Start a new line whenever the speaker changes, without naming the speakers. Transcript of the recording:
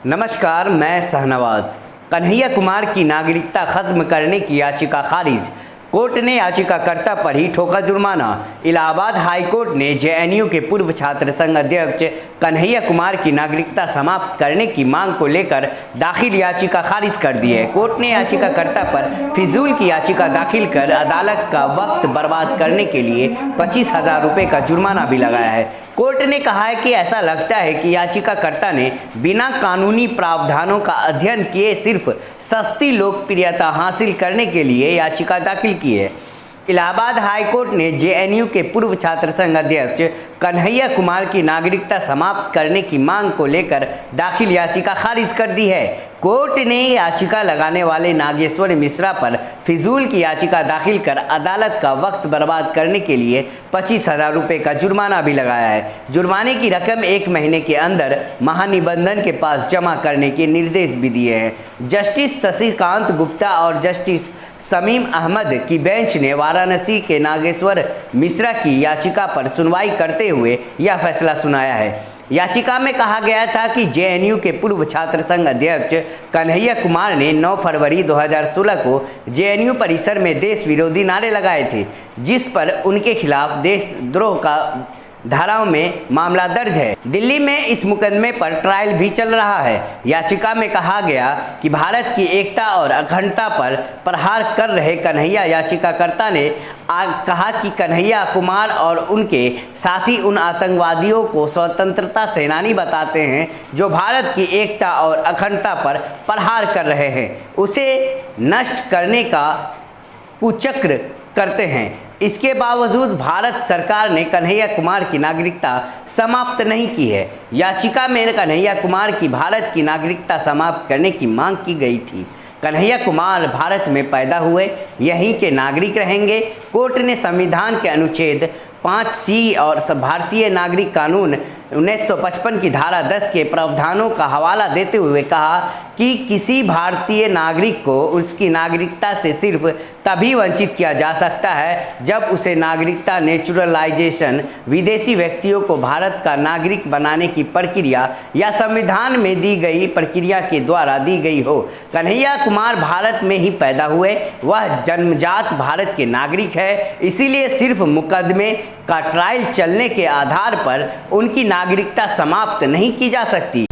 नमस्कार, मैं शहनवाज। कन्हैया कुमार की नागरिकता खत्म करने की याचिका खारिज। कोर्ट ने याचिकाकर्ता पर ही ठोका जुर्माना। इलाहाबाद हाई कोर्ट ने जेएनयू के पूर्व छात्र संघ अध्यक्ष कन्हैया कुमार की नागरिकता समाप्त करने की मांग को लेकर दाखिल याचिका खारिज कर दी है। कोर्ट ने याचिकाकर्ता पर फिजूल की याचिका दाखिल कर अदालत का वक्त बर्बाद करने के लिए 25,000 रुपये का जुर्माना भी लगाया है। कोर्ट ने कहा है कि ऐसा लगता है कि याचिकाकर्ता ने बिना कानूनी प्रावधानों का अध्ययन किए सिर्फ सस्ती लोकप्रियता हासिल करने के लिए याचिका दाखिल की है। इलाहाबाद हाई कोर्ट ने जेएनयू के पूर्व छात्र संघ अध्यक्ष कन्हैया कुमार की नागरिकता समाप्त करने की मांग को लेकर दाखिल याचिका खारिज कर दी है। कोर्ट ने याचिका लगाने वाले नागेश्वर मिश्रा पर फिजूल की याचिका दाखिल कर अदालत का वक्त बर्बाद करने के लिए 25,000 रुपये का जुर्माना भी लगाया है। जुर्माने की रकम 1 महीने के अंदर महानिबंधन के पास जमा करने के निर्देश भी दिए हैं। जस्टिस शशिकांत गुप्ता और जस्टिस शमीम अहमद की बेंच ने वाराणसी के नागेश्वर मिश्रा की याचिका पर सुनवाई करते हुए यह फैसला सुनाया है। याचिका में कहा गया था कि जेएनयू के पूर्व छात्र संघ अध्यक्ष कन्हैया कुमार ने 9 फरवरी 2016 को जेएनयू परिसर में देश विरोधी नारे लगाए थे, जिस पर उनके खिलाफ देशद्रोह का धाराओं में मामला दर्ज है। दिल्ली में इस मुकदमे पर ट्रायल भी चल रहा है। याचिका में कहा गया कि भारत की एकता और अखंडता पर प्रहार कर रहे कन्हैया याचिकाकर्ता ने कहा कि कन्हैया कुमार और उनके साथी उन आतंकवादियों को स्वतंत्रता सेनानी बताते हैं जो भारत की एकता और अखंडता पर प्रहार कर रहे हैं, उसे नष्ट करने का कुचक्र करते हैं। इसके बावजूद भारत सरकार ने कन्हैया कुमार की नागरिकता समाप्त नहीं की है। याचिका में कन्हैया कुमार की भारत की नागरिकता समाप्त करने की मांग की गई थी। कन्हैया कुमार भारत में पैदा हुए, यहीं के नागरिक रहेंगे। कोर्ट ने संविधान के अनुच्छेद 5C और भारतीय नागरिक कानून 1955 की धारा 10 के प्रावधानों का हवाला देते हुए कहा कि किसी भारतीय नागरिक को उसकी नागरिकता से सिर्फ तभी वंचित किया जा सकता है जब उसे नागरिकता नेचुरलाइजेशन, विदेशी व्यक्तियों को भारत का नागरिक बनाने की प्रक्रिया या संविधान में दी गई प्रक्रिया के द्वारा दी गई हो। कन्हैया कुमार भारत में ही पैदा हुए, वह जन्मजात भारत के नागरिक है, इसीलिए सिर्फ मुकदमे का ट्रायल चलने के आधार पर उनकी नागरिकता समाप्त नहीं की जा सकती।